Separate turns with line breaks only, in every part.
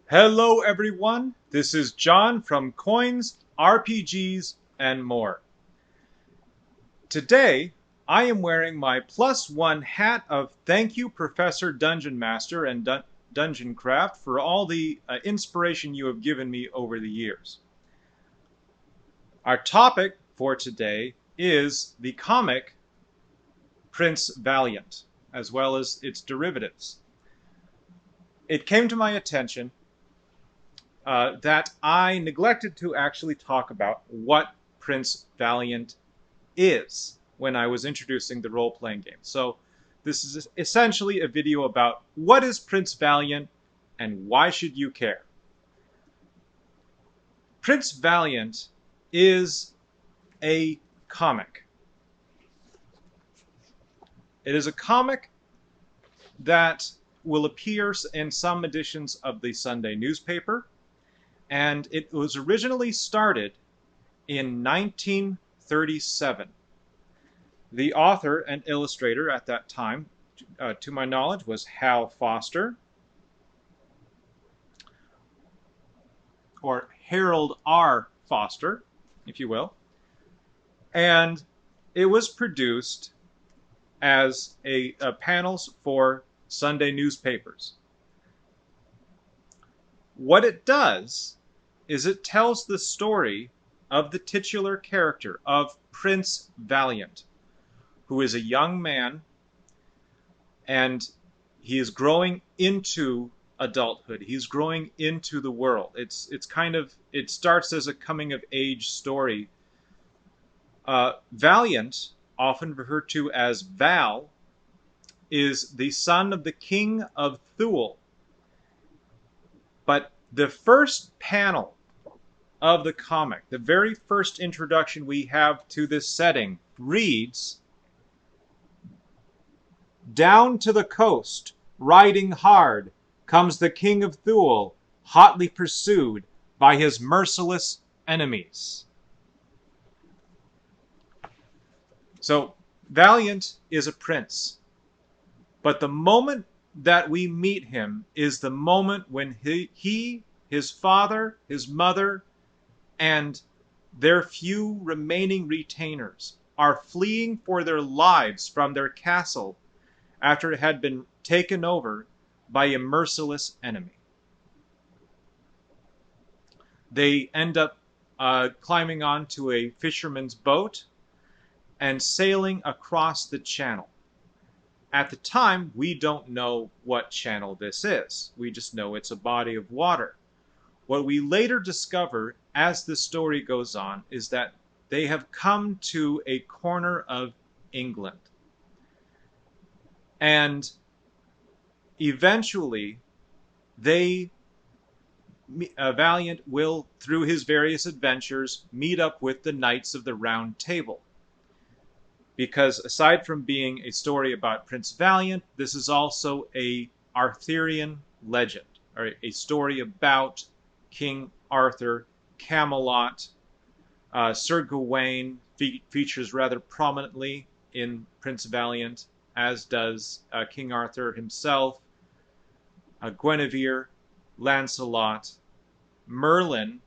Hello everyone, this is John from Coins, RPGs, and more. Today, I am wearing my +1 hat of thank you Professor Dungeon Master and Dungeon Craft for all the inspiration you have given me over the years. Our topic for today is the comic Prince Valiant, as well as its derivatives. It came to my attention that I neglected to actually talk about what Prince Valiant is when I was introducing the role-playing game. So this is essentially a video about what is Prince Valiant and why should you care. Prince Valiant is a comic. It is a comic that will appear in some editions of the Sunday newspaper, and it was originally started in 1937. The author and illustrator at that time, to my knowledge, was Hal Foster, or Harold R. Foster, if you will, and it was produced as panels for Sunday newspapers. What it does is it tells the story of the titular character of Prince Valiant, who is a young man, and he is growing into adulthood. He's growing into the world. It starts as a coming of age story. Valiant, often referred to as Val, is the son of the king of Thule. But the first panel of the comic, the very first introduction we have to this setting, reads, "Down to the coast, riding hard, comes the king of Thule, hotly pursued by his merciless enemies." So, Valiant is a prince. But the moment that we meet him is the moment when he, his father, his mother, and their few remaining retainers are fleeing for their lives from their castle after it had been taken over by a merciless enemy. They end up climbing onto a fisherman's boat and sailing across the channel. At the time, we don't know what channel this is. We just know it's a body of water. What we later discover as the story goes on is that they have come to a corner of England. And eventually, Valiant will, through his various adventures, meet up with the Knights of the Round Table. Because aside from being a story about Prince Valiant, this is also a Arthurian legend, or a story about King Arthur, Camelot. Sir Gawain features rather prominently in Prince Valiant, as does King Arthur himself, Guinevere, Lancelot, Merlin,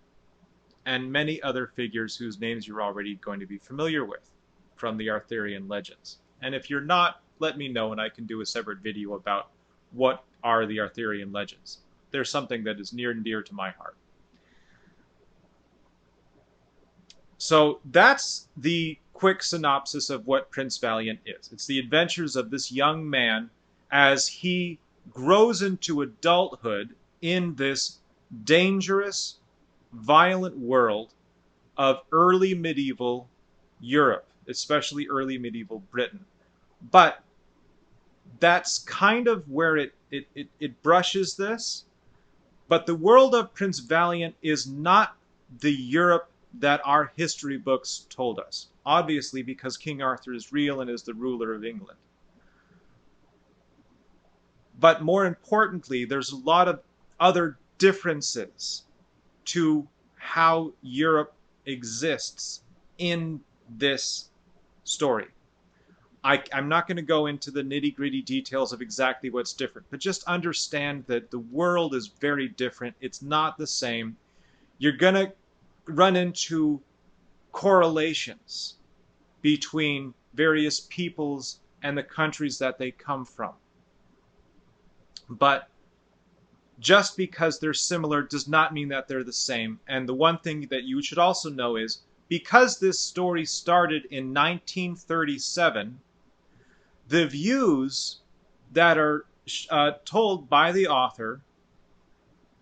and many other figures whose names you're already going to be familiar with from the Arthurian legends. And if you're not, let me know and I can do a separate video about what are the Arthurian legends. They're something that is near and dear to my heart. So that's the quick synopsis of what Prince Valiant is. It's the adventures of this young man as he grows into adulthood in this dangerous, violent world of early medieval Europe, especially early medieval Britain. But that's kind of where it brushes this. But the world of Prince Valiant is not the Europe that our history books told us. Obviously, because King Arthur is real and is the ruler of England. But more importantly, there's a lot of other differences to how Europe exists in this story. I'm not going to go into the nitty-gritty details of exactly what's different, but just understand that the world is very different. It's not the same. You're going to run into correlations between various peoples and the countries that they come from. But just because they're similar does not mean that they're the same. And the one thing that you should also know is, because this story started in 1937, the views that are told by the author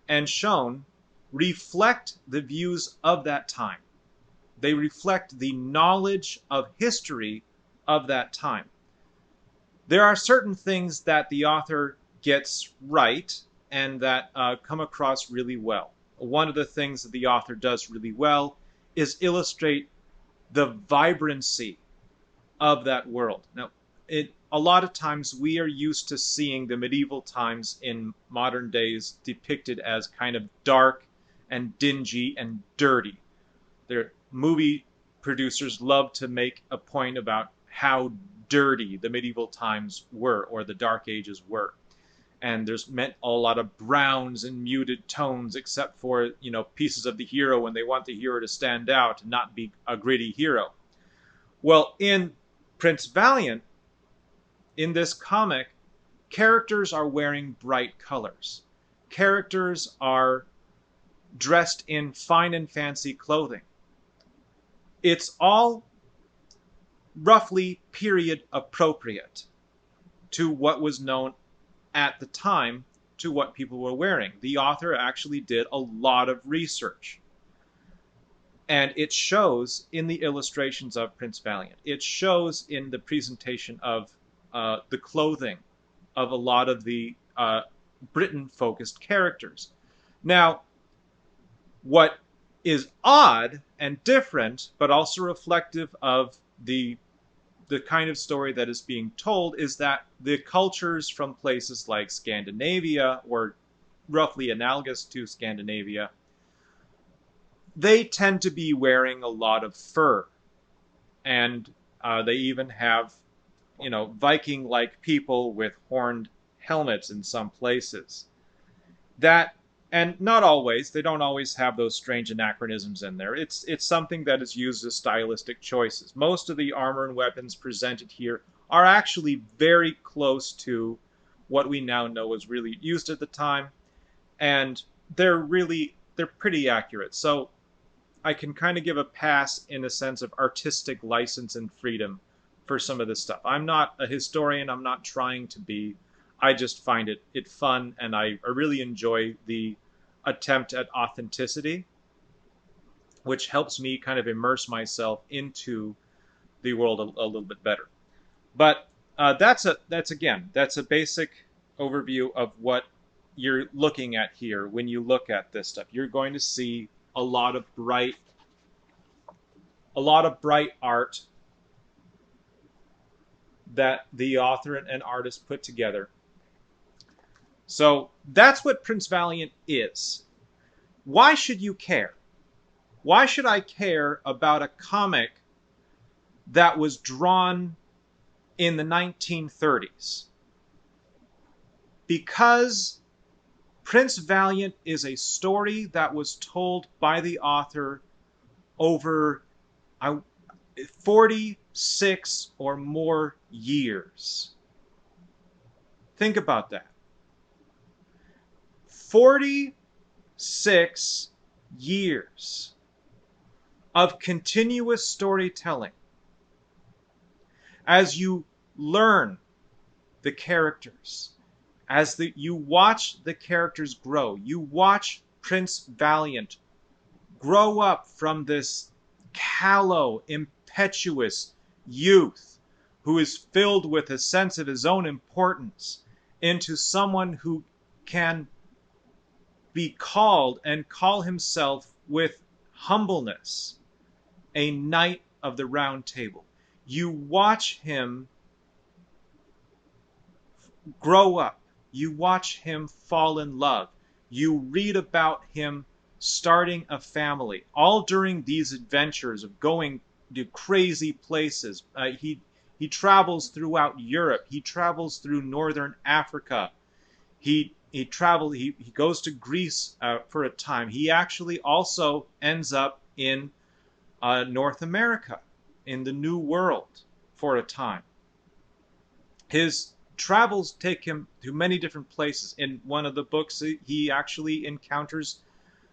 and shown reflect the views of that time. They reflect the knowledge of history of that time. There are certain things that the author gets right and that come across really well. One of the things that the author does really well is illustrate the vibrancy of that world. Now, a lot of times we are used to seeing the medieval times in modern days depicted as kind of dark and dingy and dirty. Their movie producers love to make a point about how dirty the medieval times were, or the Dark Ages were. And there's meant a lot of browns and muted tones, except for, pieces of the hero when they want the hero to stand out and not be a gritty hero. Well, in Prince Valiant, in this comic, characters are wearing bright colors. Characters are dressed in fine and fancy clothing. It's all roughly period appropriate to what was known at the time, to what people were wearing. The author actually did a lot of research. And it shows in the illustrations of Prince Valiant. It shows in the presentation of the clothing of a lot of the Britain-focused characters. Now, what is odd and different, but also reflective of the kind of story that is being told, is that the cultures from places like Scandinavia, or roughly analogous to Scandinavia, they tend to be wearing a lot of fur. And they even have, Viking-like people with horned helmets in some places. And not always, they don't always have those strange anachronisms in there. It's something that is used as stylistic choices. Most of the armor and weapons presented here are actually very close to what we now know was really used at the time. And they're pretty accurate. So I can kind of give a pass in a sense of artistic license and freedom for some of this stuff. I'm not a historian. I'm not trying to be. I just find it fun, and I really enjoy the attempt at authenticity, which helps me kind of immerse myself into the world a little bit better. But that's a basic overview of what you're looking at here when you look at this stuff. You're going to see a lot of bright art that the author and artist put together. So that's what Prince Valiant is. Why should you care? Why should I care about a comic that was drawn in the 1930s? Because Prince Valiant is a story that was told by the author over 46 or more years. Think about that. 46 years of continuous storytelling. As you learn the characters, as you watch the characters grow, you watch Prince Valiant grow up from this callow, impetuous youth who is filled with a sense of his own importance into someone who can be called and call himself with humbleness a knight of the Round Table. You watch him grow up. You watch him fall in love. You read about him starting a family, all during these adventures of going to crazy places. He He travels throughout Europe. He travels through northern Africa. He goes to Greece for a time. He actually also ends up in North America, in the New World, for a time. His travels take him to many different places. In one of the books, he actually encounters,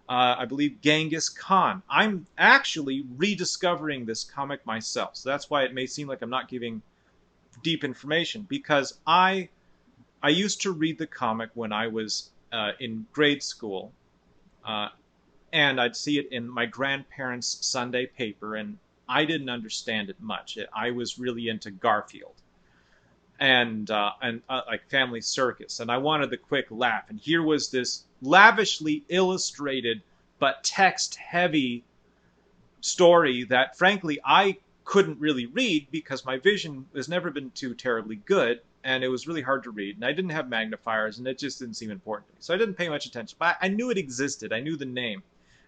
I believe, Genghis Khan. I'm actually rediscovering this comic myself, so that's why it may seem like I'm not giving deep information, because I used to read the comic when I was in grade school, and I'd see it in my grandparents' Sunday paper, and I didn't understand it much. I was really into Garfield and like Family Circus, and I wanted the quick laugh. And here was this lavishly illustrated but text-heavy story that, frankly, I couldn't really read because my vision has never been too terribly good, and it was really hard to read, and I didn't have magnifiers, and it just didn't seem important to me. So I didn't pay much attention, but I knew it existed. I knew the name,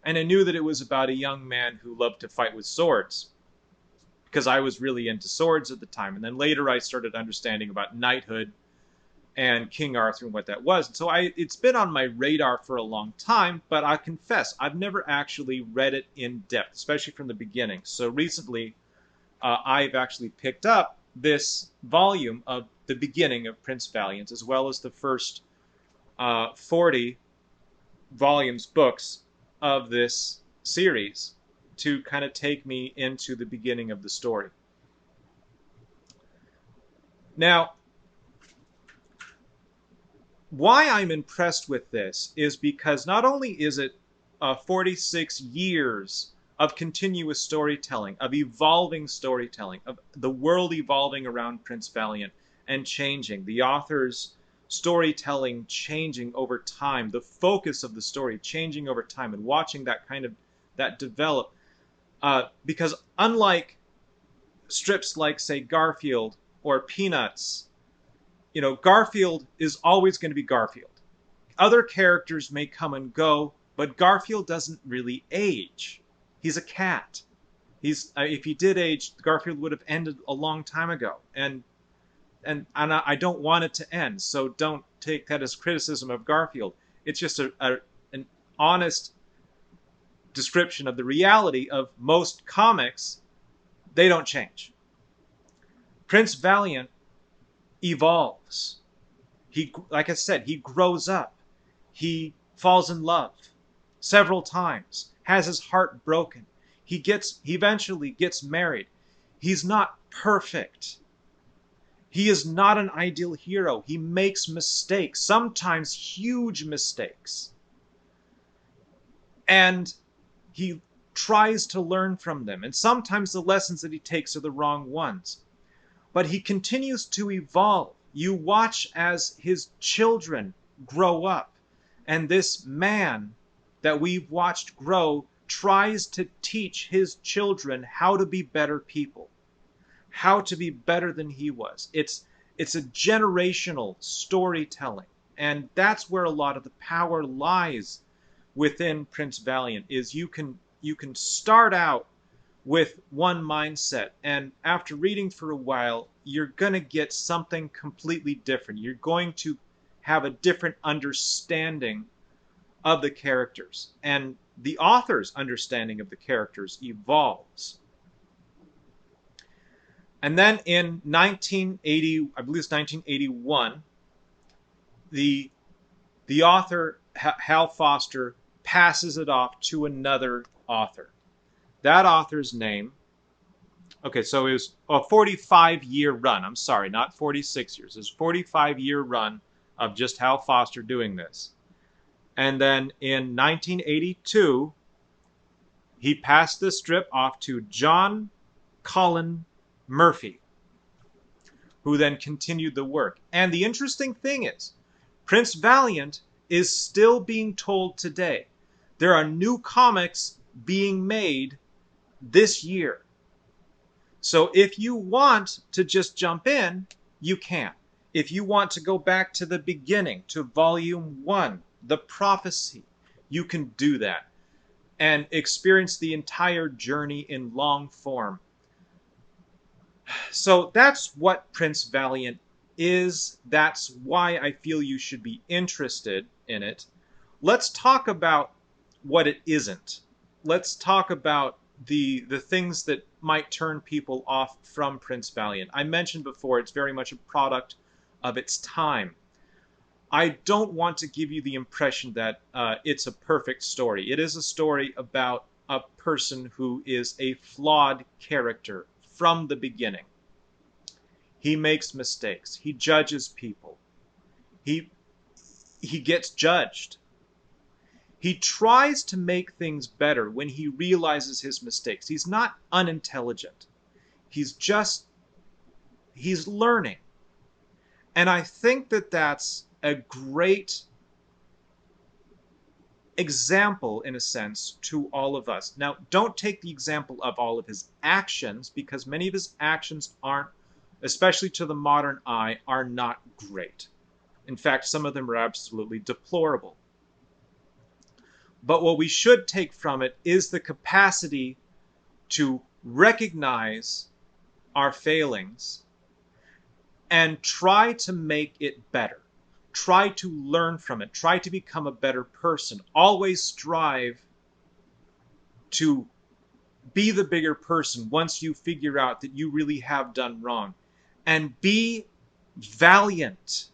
and I knew that it was about a young man who loved to fight with swords, because I was really into swords at the time. And then later I started understanding about knighthood and King Arthur and what that was. And so it's been on my radar for a long time, but I confess, I've never actually read it in depth, especially from the beginning. So recently, I've actually picked up this volume of the beginning of Prince Valiant, as well as the first 40 books of this series, to kind of take me into the beginning of the story. Now, why I'm impressed with this is because not only is it 46 years of continuous storytelling, of evolving storytelling, of the world evolving around Prince Valiant and changing, the author's storytelling changing over time, the focus of the story changing over time, and watching that develop. Because unlike strips like, say, Garfield or Peanuts, Garfield is always going to be Garfield. Other characters may come and go, but Garfield doesn't really age. He's a cat. If he did age, Garfield would have ended a long time ago, and I don't want it to end. So don't take that as criticism of Garfield. It's just an honest description of the reality of most comics. They don't change. Prince Valiant evolves. Like I said, he grows up. He falls in love several times, has his heart broken. He eventually gets married. He's not perfect. He is not an ideal hero. He makes mistakes, sometimes huge mistakes. And he tries to learn from them, and sometimes the lessons that he takes are the wrong ones. But he continues to evolve. You watch as his children grow up, and this man that we've watched grow tries to teach his children how to be better people, how to be better than he was. It's a generational storytelling, and that's where a lot of the power lies within Prince Valiant. Is you can start out with one mindset, and after reading for a while, you're going to get something completely different. You're going to have a different understanding of the characters, and the author's understanding of the characters evolves. And then in 1980, I believe it's 1981, the author, Hal Foster, passes it off to another author. That author's name, okay, so it was a 45-year run. I'm sorry, not 46 years. It was a 45-year run of just Hal Foster doing this. And then in 1982, he passed the strip off to John Colin Murphy, who then continued the work. And the interesting thing is, Prince Valiant is still being told today. There are new comics being made this year. So if you want to just jump in, you can. If you want to go back to the beginning, to Volume 1, The Prophecy, you can do that and experience the entire journey in long form. So that's what Prince Valiant is. That's why I feel you should be interested in it. Let's talk about what it isn't. Let's talk about the things that might turn people off from Prince Valiant. I mentioned before it's very much a product of its time. I don't want to give you the impression that it's a perfect story. It is a story about a person who is a flawed character from the beginning. He makes mistakes. He judges people. He he gets judged. He tries to make things better when he realizes his mistakes. He's not unintelligent. He's just he's learning. And I think that that's a great example, in a sense, to all of us. Now, don't take the example of all of his actions, because many of his actions aren't, especially to the modern eye, are not great. In fact, some of them are absolutely deplorable. But what we should take from it is the capacity to recognize our failings and try to make it better. Try to learn from it. Try to become a better person. Always strive to be the bigger person once you figure out that you really have done wrong. And be valiant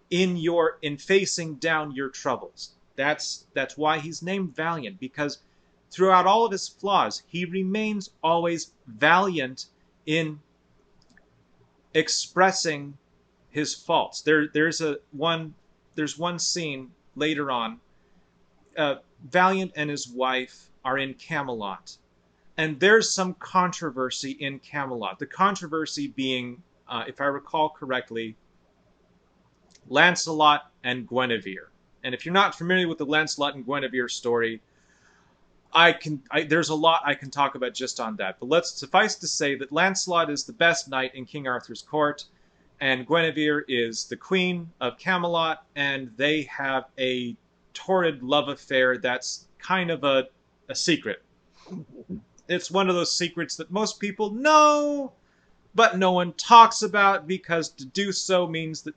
in facing down your troubles. That's why he's named Valiant, because throughout all of his flaws, he remains always valiant in expressing his faults. There's one scene later on. Valiant and his wife are in Camelot, and there's some controversy in Camelot. The controversy being, if I recall correctly, Lancelot and Guinevere. And if you're not familiar with the Lancelot and Guinevere story, there's a lot I can talk about just on that. But let's suffice to say that Lancelot is the best knight in King Arthur's court, and Guinevere is the queen of Camelot, and they have a torrid love affair that's kind of a secret. It's one of those secrets that most people know, but no one talks about, because to do so means that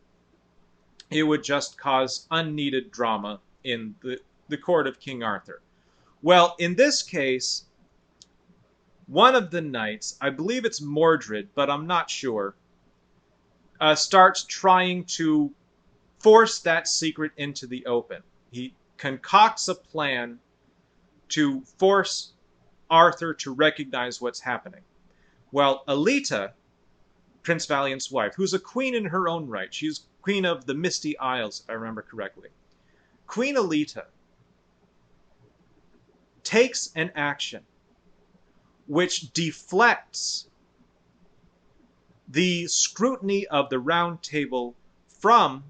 it would just cause unneeded drama in the court of King Arthur. Well, in this case, one of the knights, I believe it's Mordred, but I'm not sure, starts trying to force that secret into the open. He concocts a plan to force Arthur to recognize what's happening. Well, Alita, Prince Valiant's wife, who's a queen in her own right, she's queen of the Misty Isles, if I remember correctly. Queen Alita takes an action which deflects the scrutiny of the Round Table from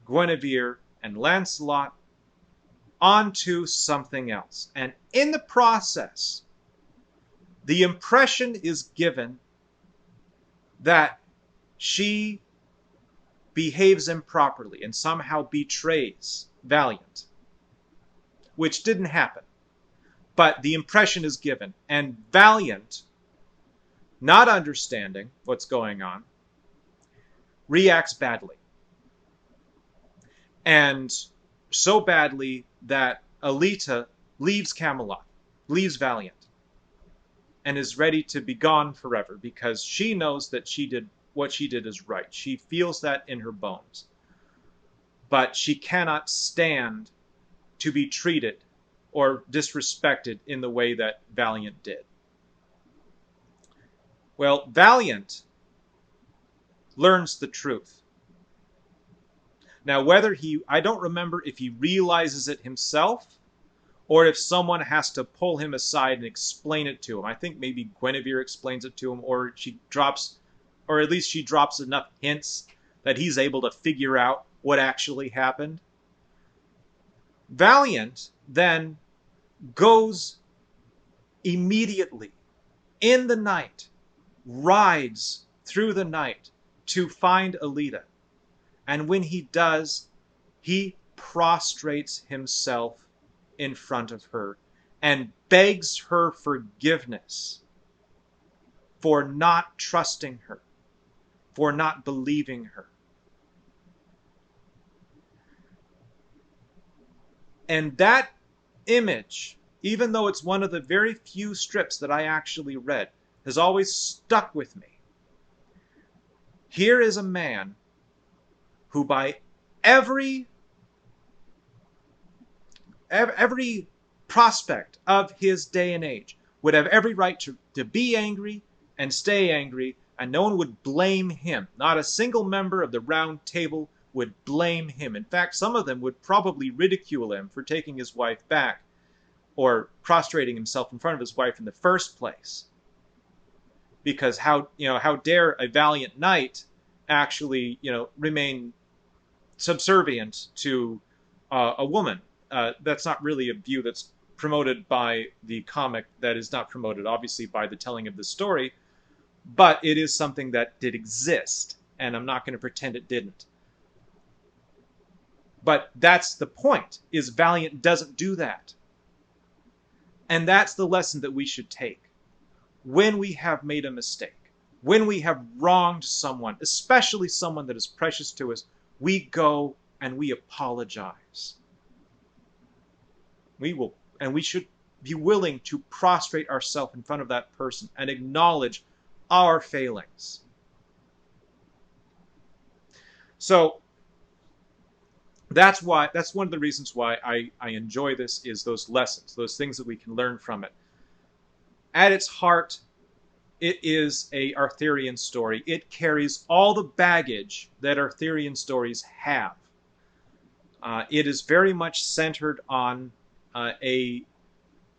Guinevere and Lancelot onto something else. And in the process, the impression is given that she behaves improperly and somehow betrays Valiant, which didn't happen. But the impression is given, and Valiant, not understanding what's going on, reacts badly. And so badly that Alita leaves Camelot, leaves Valiant, and is ready to be gone forever, because she knows that what she did is right. She feels that in her bones. But she cannot stand to be treated or disrespected in the way that Valiant did. Well, Valiant learns the truth. Now, I don't remember if he realizes it himself, or if someone has to pull him aside and explain it to him. I think maybe Guinevere explains it to him, or at least she drops enough hints that he's able to figure out what actually happened. Valiant then goes immediately in the night, rides through the night to find Alita. And when he does, he prostrates himself in front of her and begs her forgiveness for not trusting her, for not believing her. And that image, even though it's one of the very few strips that I actually read, has always stuck with me. Here is a man who, by every prospect of his day and age, would have every right to be angry and stay angry, and no one would blame him. Not a single member of the Round Table would blame him. In fact, some of them would probably ridicule him for taking his wife back or prostrating himself in front of his wife in the first place. Because how dare a valiant knight actually, remain subservient to a woman? That's not really a view that's promoted by the comic. That is not promoted, obviously, by the telling of the story. But it is something that did exist, and I'm not going to pretend it didn't. But that's the point, is Valiant doesn't do that. And that's the lesson that we should take. When we have made a mistake, when we have wronged someone, especially someone that is precious to us, we go and we apologize. We should be willing to prostrate ourselves in front of that person and acknowledge our failings. So that's one of the reasons why I enjoy this, is those lessons, those things that we can learn from it. At its heart, it is a Arthurian story. It carries all the baggage that Arthurian stories have. It is very much centered on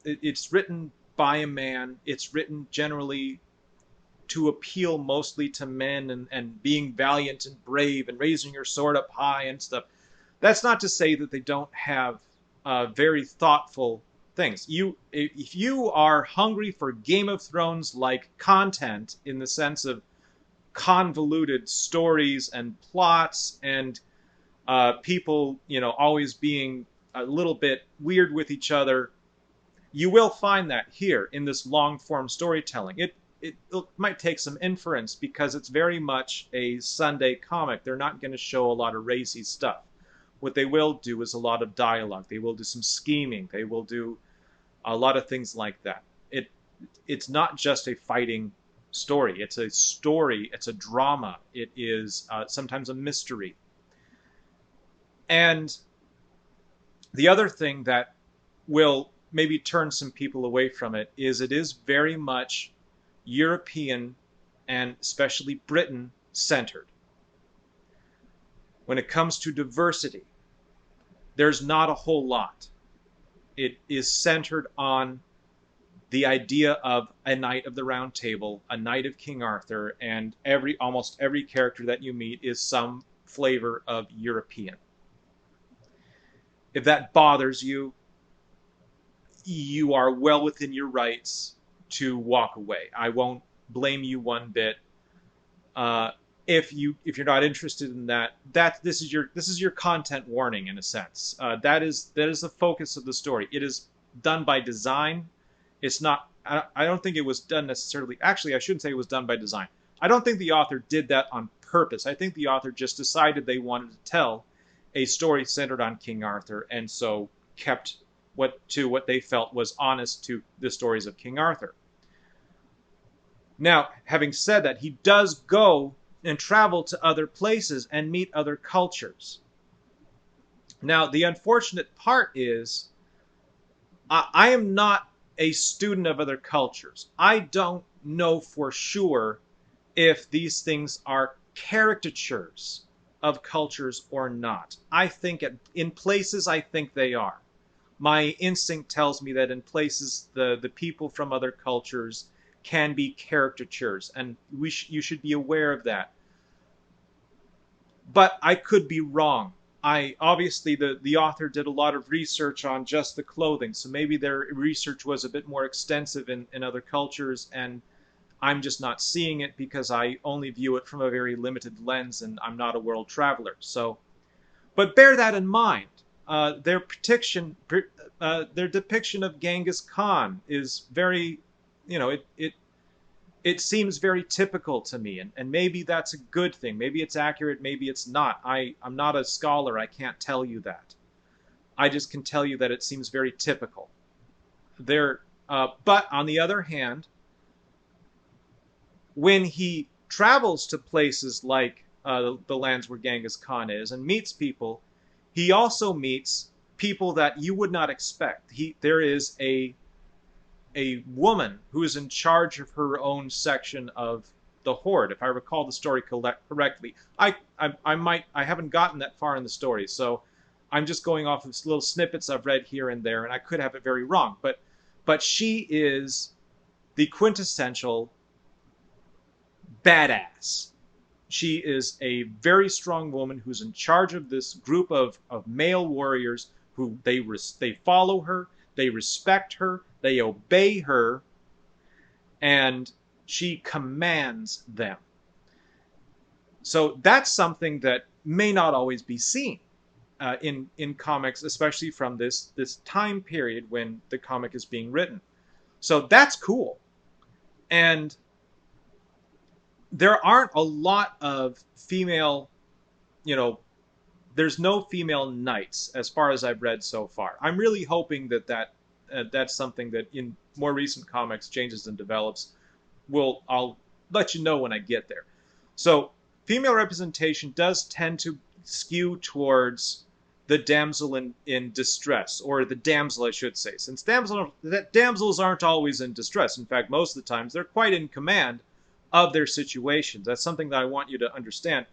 it's written by a man. It's written generally to appeal mostly to men and being valiant and brave and raising your sword up high and stuff. That's not to say that they don't have very thoughtful things. If you are hungry for Game of Thrones-like content, in the sense of convoluted stories and plots and people, always being a little bit weird with each other, you will find that here in this long-form storytelling. It might take some inference because it's very much a Sunday comic. They're not going to show a lot of racy stuff. What they will do is a lot of dialogue. They will do some scheming. They will do a lot of things like that. It's not just a fighting story. It's a story. It's a drama. It is sometimes a mystery. And the other thing that will maybe turn some people away from it is very much European and especially Britain centered. When it comes to diversity, there's not a whole lot. It is centered on the idea of a knight of the Round Table, a knight of King Arthur, and almost every character that you meet is some flavor of European. If that bothers you, you are well within your rights to walk away. I won't blame you one bit. If you're not interested in that, this is your content warning, in a sense. That is the focus of the story. It is done by design. It's not. I don't think it was done necessarily. Actually, I shouldn't say it was done by design. I don't think the author did that on purpose. I think the author just decided they wanted to tell a story centered on King Arthur, and so kept what they felt was honest to the stories of King Arthur. Now, having said that, he does go and travel to other places and meet other cultures. Now, the unfortunate part is, I am not a student of other cultures. I don't know for sure if these things are caricatures of cultures or not. I think in places, I think they are. My instinct tells me that in places, the people from other cultures can be caricatures, and you should be aware of that. But I could be wrong. Obviously the author did a lot of research on just the clothing, so maybe their research was a bit more extensive in other cultures, and I'm just not seeing it because I only view it from a very limited lens, and I'm not a world traveler. So, but bear that in mind. Their depiction of Genghis Khan is very, it seems very typical to me, and maybe that's a good thing. Maybe it's accurate, maybe it's not. I'm not a scholar, I can't tell you that. I just can tell you that it seems very typical. But on the other hand, when he travels to places like the lands where Genghis Khan is and meets people, he also meets people that you would not expect. There is a woman who is in charge of her own section of the horde, if I recall the story correctly. I haven't gotten that far in the story, so I'm just going off of little snippets I've read here and there, and I could have it very wrong. But she is the quintessential badass. She is a very strong woman who's in charge of this group of male warriors who they follow her, they respect her, they obey her, and she commands them. So that's something that may not always be seen in comics, especially from this time period when the comic is being written. So that's cool. And there aren't a lot of female, there's no female knights as far as I've read so far. I'm really hoping that's something that in more recent comics changes and develops. I'll let you know when I get there. So female representation does tend to skew towards the damsel in distress, or the damsel, I should say, since damsels aren't always in distress. In fact, most of the times they're quite in command of their situations. That's something that I want you to understand.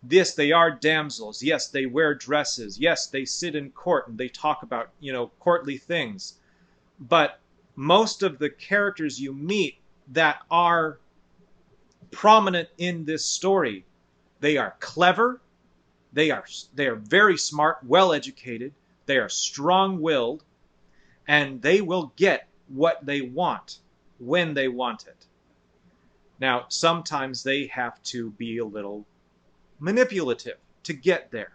Yes, they are damsels. Yes, they wear dresses. Yes, they sit in court and they talk about, courtly things. But most of the characters you meet that are prominent in this story, they are clever, they are very smart, well educated, they are strong-willed, and they will get what they want when they want it. Now, sometimes they have to be a little manipulative to get there,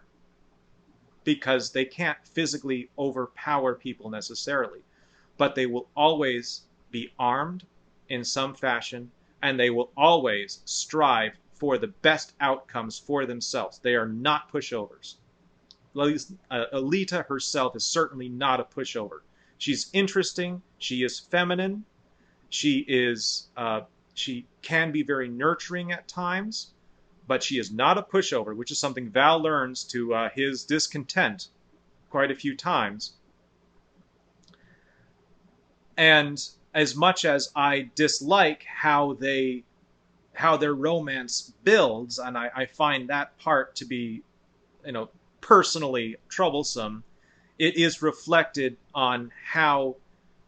because they can't physically overpower people necessarily, but they will always be armed in some fashion, and they will always strive for the best outcomes for themselves. They are not pushovers. Alita herself is certainly not a pushover. She's interesting. She is feminine. She can be very nurturing at times, but she is not a pushover, which is something Val learns to his discontent quite a few times. And as much as I dislike how their romance builds, and I find that part to be, personally troublesome, it is reflected on how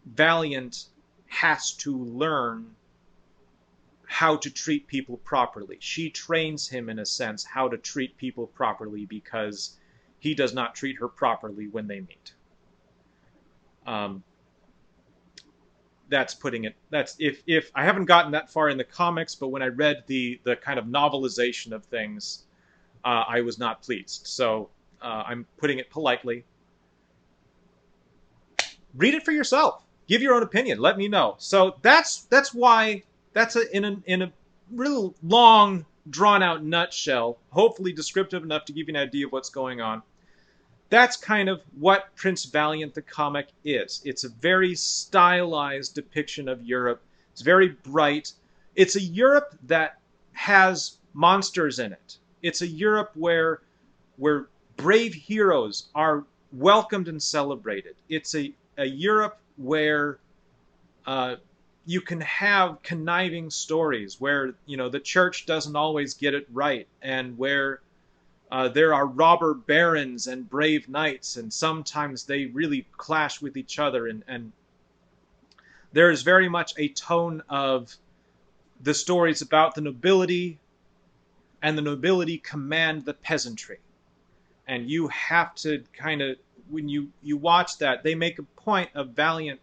Valiant has to learn how to treat people properly. She trains him, in a sense, how to treat people properly, because he does not treat her properly when they meet. That's putting it. That's if I haven't gotten that far in the comics, but when I read the kind of novelization of things, I was not pleased. So I'm putting it politely. Read it for yourself. Give your own opinion. Let me know. So that's why. That's in a real long, drawn-out nutshell, hopefully descriptive enough to give you an idea of what's going on. That's kind of what Prince Valiant the comic is. It's a very stylized depiction of Europe. It's very bright. It's a Europe that has monsters in it. It's a Europe where brave heroes are welcomed and celebrated. It's a Europe where you can have conniving stories where, the church doesn't always get it right, and where there are robber barons and brave knights, and sometimes they really clash with each other, and there is very much a tone of the stories about the nobility, and the nobility command the peasantry. And you have to kind of, when you watch that, they make a point of Valiant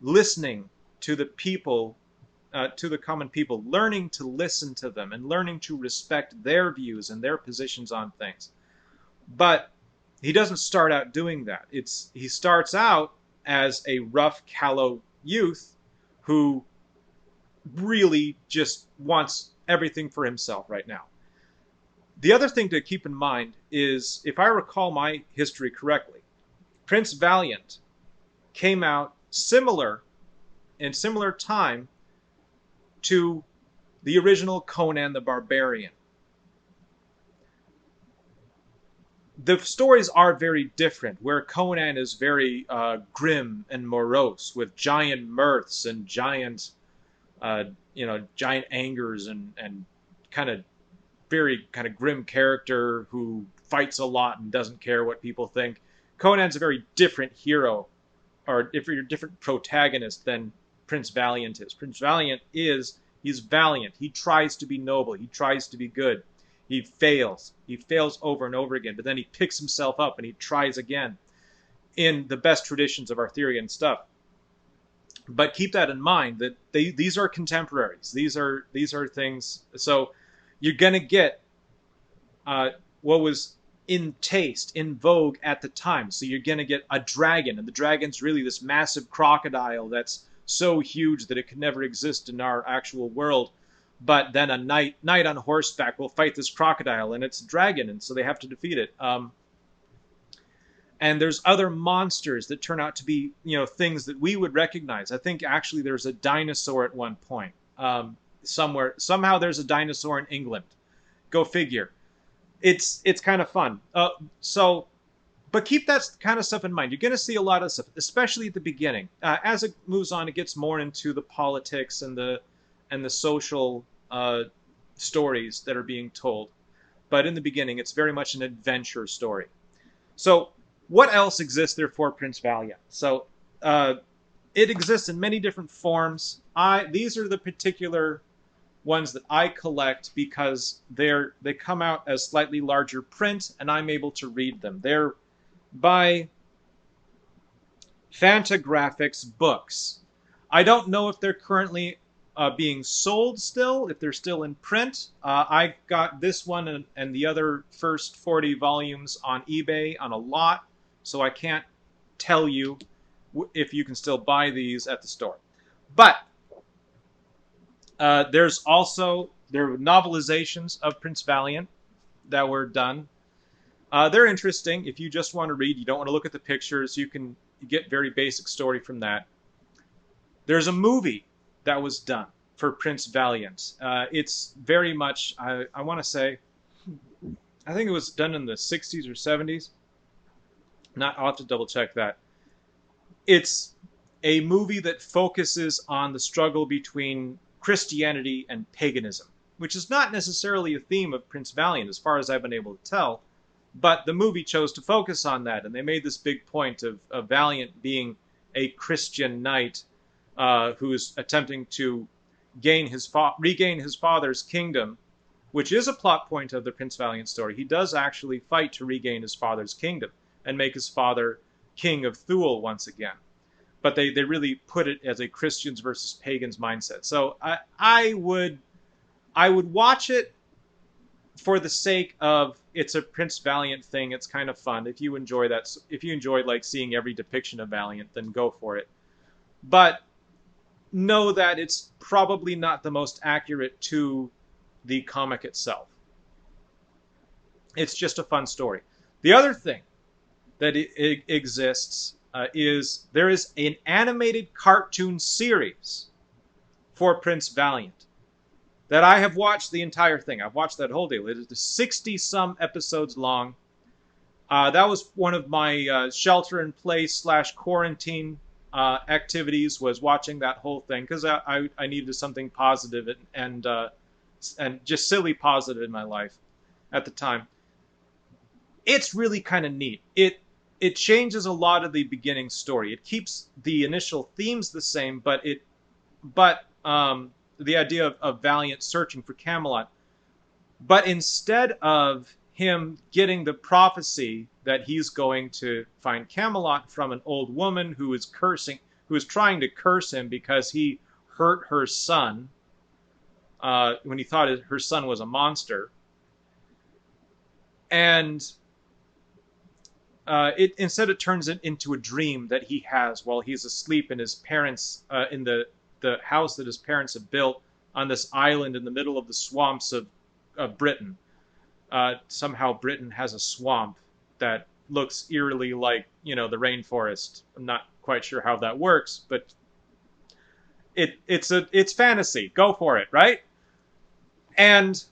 listening to the people, to the common people, learning to listen to them and learning to respect their views and their positions on things. But he doesn't start out doing that. He starts out as a rough, callow youth who really just wants everything for himself right now. The other thing to keep in mind is, if I recall my history correctly, Prince Valiant came out in similar time to the original Conan the Barbarian. The stories are very different, where Conan is very grim and morose, with giant mirths and giant, giant angers, and kind of very kind of grim character who fights a lot and doesn't care what people think. Conan's a very different hero, or if you're a different protagonist than Prince Valiant is. Prince Valiant he's valiant. He tries to be noble. He tries to be good. He fails. He fails over and over again, but then he picks himself up and he tries again in the best traditions of Arthurian stuff. But keep that in mind, that these are contemporaries. These are things. So you're going to get what was in taste, in vogue at the time. So you're going to get a dragon, and the dragon's really this massive crocodile that's so huge that it could never exist in our actual world. But then a knight on horseback will fight this crocodile, and it's a dragon, and so they have to defeat it. And there's other monsters that turn out to be, things that we would recognize. I think actually there's a dinosaur at one point somewhere. Somehow there's a dinosaur in England. Go figure. It's kind of fun. But keep that kind of stuff in mind. You're going to see a lot of stuff, especially at the beginning. As it moves on, it gets more into the politics and the social stories that are being told. But in the beginning, it's very much an adventure story. So what else exists there for Prince Valiant? So it exists in many different forms. These are the particular ones that I collect because they come out as slightly larger print, and I'm able to read them. They're by Fantagraphics Books. I don't know if they're currently being sold still, if they're still in print. I got this one and the other first 40 volumes on eBay on a lot, so I can't tell you if you can still buy these at the store. But there are novelizations of Prince Valiant that were done. They're interesting. If you just want to read, you don't want to look at the pictures, you can get very basic story from that. There's a movie that was done for Prince Valiant. It's very much, I want to say, I think it was done in the 60s or 70s. I'll have to double check that. It's a movie that focuses on the struggle between Christianity and paganism, which is not necessarily a theme of Prince Valiant as far as I've been able to tell, but the movie chose to focus on that, and they made this big point of Valiant being a Christian knight who's attempting to regain his father's kingdom, which is a plot point of the Prince Valiant story. He does actually fight to regain his father's kingdom and make his father king of Thule once again. But they really put it as a Christians versus pagans mindset. So I would watch it for the sake of it's a Prince Valiant thing. It's kind of fun. If you enjoy that, if you enjoy like seeing every depiction of Valiant, then go for it. But know that it's probably not the most accurate to the comic itself. It's just a fun story. The other thing that exists is there is an animated cartoon series for Prince Valiant that I have watched the entire thing. I've watched that whole deal. It is 60-some episodes long. That was one of my shelter-in-place / quarantine activities, was watching that whole thing because I needed something positive and just silly positive in my life at the time. It's really kind of neat. It changes a lot of the beginning story. It keeps the initial themes the same, but the idea of Valiant searching for Camelot. But instead of him getting the prophecy that he's going to find Camelot from an old woman who is trying to curse him because he hurt her son when he thought her son was a monster. And instead it turns it into a dream that he has while he's asleep in his parents' in the the house that his parents had built on this island in the middle of the swamps of Britain. Somehow Britain has a swamp that looks eerily like, the rainforest. I'm not quite sure how that works, but it's fantasy. Go for it, right? And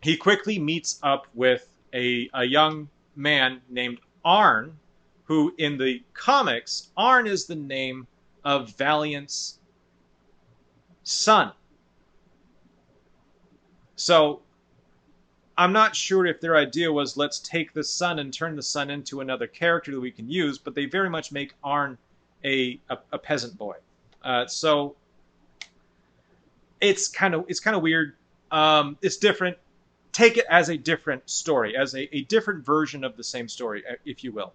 he quickly meets up with a young man named Arn, who in the comics, Arn is the name of Valiant's son. So I'm not sure if their idea was, let's take the son and turn the son into another character that we can use, but they very much make Arn a peasant boy. So it's kind of weird. It's different. Take it as a different story, as a different version of the same story, if you will.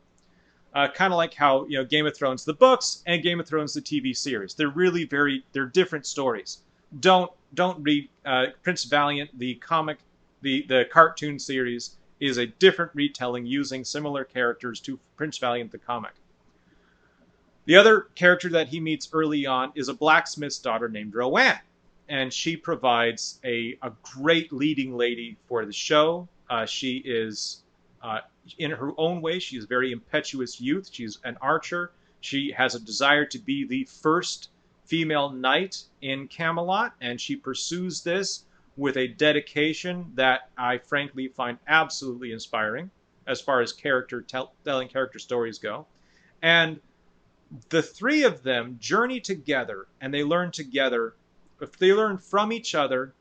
Kind of like how Game of Thrones the books and Game of Thrones the TV series. They're really they're different stories. Don't read Prince Valiant the comic, the cartoon series is a different retelling using similar characters to Prince Valiant the comic. The other character that he meets early on is a blacksmith's daughter named Rowan. And she provides a great leading lady for the show. She is, in her own way, she is a very impetuous youth. She's an archer. She has a desire to be the first female knight in Camelot, and she pursues this with a dedication that I frankly find absolutely inspiring as far as telling character stories go. And the three of them journey together, and they learn together. If they learn from each other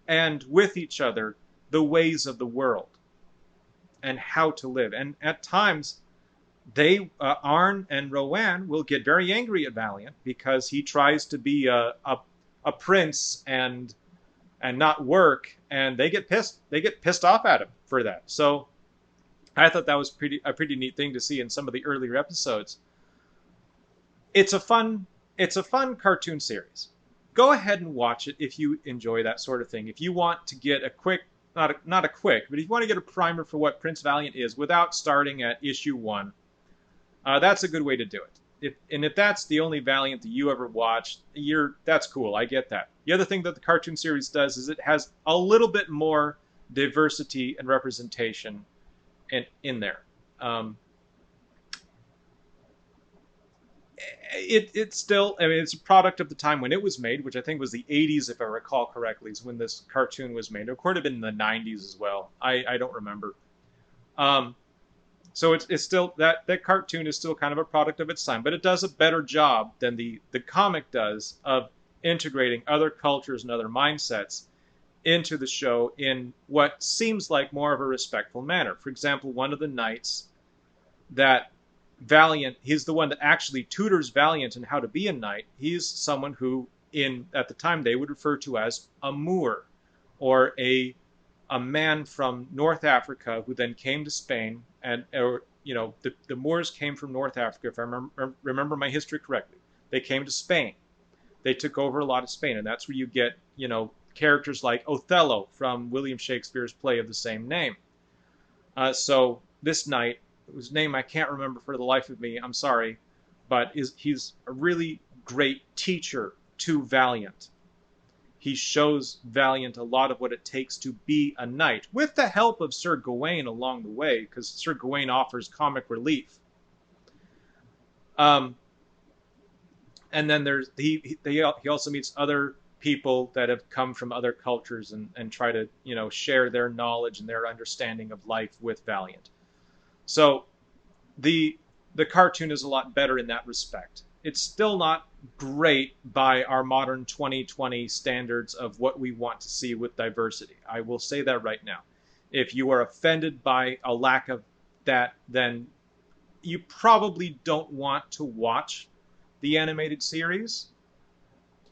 and with each other the ways of the world and how to live. And at times, Arn and Rowan will get very angry at Valiant because he tries to be a prince and not work, and they get pissed off at him for that. So I thought that was a pretty neat thing to see in some of the earlier episodes. It's a fun cartoon series. Go ahead and watch it if you enjoy that sort of thing. If you want to get a quick, but if you want to get a primer for what Prince Valiant is without starting at issue 1, that's a good way to do it. If that's the only Valiant that you ever watched, that's cool. I get that. The other thing that the cartoon series does is it has a little bit more diversity and representation in there. It's still, it's a product of the time when it was made, which I think was the 80s, if I recall correctly, is when this cartoon was made. It could have been in the 90s as well. I don't remember. So it's still, that cartoon is still kind of a product of its time, but it does a better job than the comic does of integrating other cultures and other mindsets into the show in what seems like more of a respectful manner. For example, one of the knights that Valiant, he's the one that actually tutors Valiant in how to be a knight. He's someone who, at the time, they would refer to as a Moor, or a man from North Africa who then came to Spain, the Moors came from North Africa, if I remember my history correctly. They came to Spain. They took over a lot of Spain, and that's where you get, characters like Othello from William Shakespeare's play of the same name. So this knight, whose name I can't remember for the life of me, I'm sorry, but he's a really great teacher to Valiant. He shows Valiant a lot of what it takes to be a knight, with the help of Sir Gawain along the way, because Sir Gawain offers comic relief. And then he also meets other people that have come from other cultures and try to share their knowledge and their understanding of life with Valiant. So the cartoon is a lot better in that respect. It's still not great by our modern 2020 standards of what we want to see with diversity. I will say that right now. If you are offended by a lack of that, then you probably don't want to watch the animated series.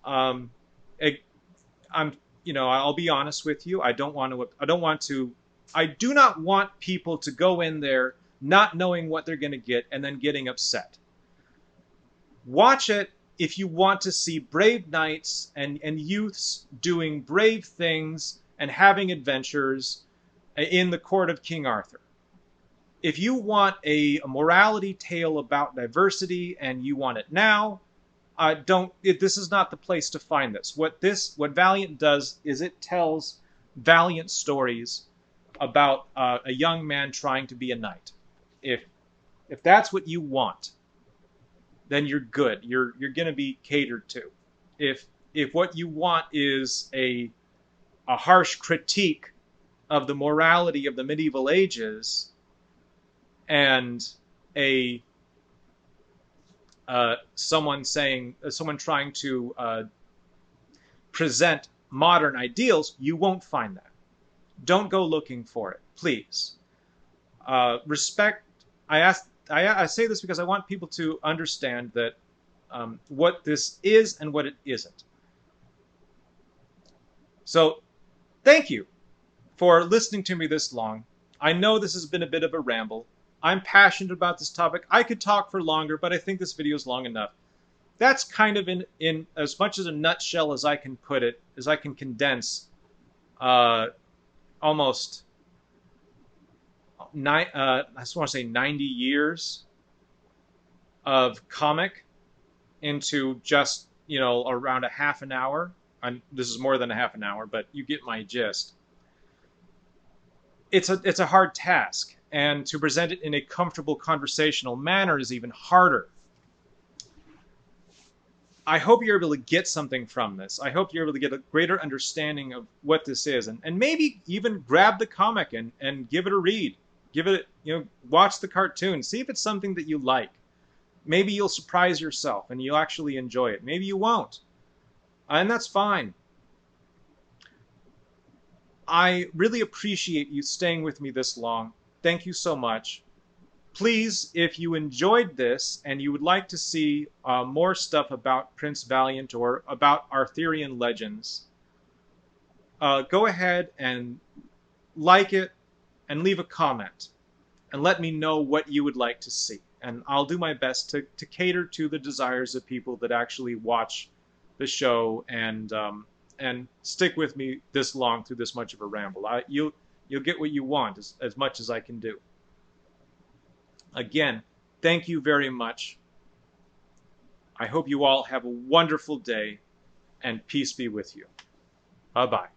I'll be honest with you. I do not want people to go in there not knowing what they're going to get and then getting upset. Watch it if you want to see brave knights and youths doing brave things and having adventures in the court of King Arthur. If you want a morality tale about diversity and you want it now, This is not the place to find this. What Valiant does is it tells Valiant stories about a young man trying to be a knight. If that's what you want, then you're good. You're going to be catered to. If what you want is a harsh critique of the morality of the medieval ages and a someone trying to present modern ideals, you won't find that. Don't go looking for it, please. Respect. I say this because I want people to understand that what this is and what it isn't. So, thank you for listening to me this long. I know this has been a bit of a ramble. I'm passionate about this topic. I could talk for longer, but I think this video is long enough. That's kind of in as much as a nutshell as I can put it, as I can condense almost I just want to say 90 years of comic into just, around a half an hour. This is more than a half an hour, but you get my gist. It's a hard task, and to present it in a comfortable conversational manner is even harder. I hope you're able to get something from this. I hope you're able to get a greater understanding of what this is, and maybe even grab the comic and give it a read. Give it, watch the cartoon. See if it's something that you like. Maybe you'll surprise yourself and you'll actually enjoy it. Maybe you won't. And that's fine. I really appreciate you staying with me this long. Thank you so much. Please, if you enjoyed this and you would like to see more stuff about Prince Valiant or about Arthurian legends, go ahead and like it and leave a comment and let me know what you would like to see. And I'll do my best to cater to the desires of people that actually watch the show and stick with me this long through this much of a ramble. You'll get what you want as much as I can do. Again, thank you very much. I hope you all have a wonderful day, and peace be with you. Bye-bye.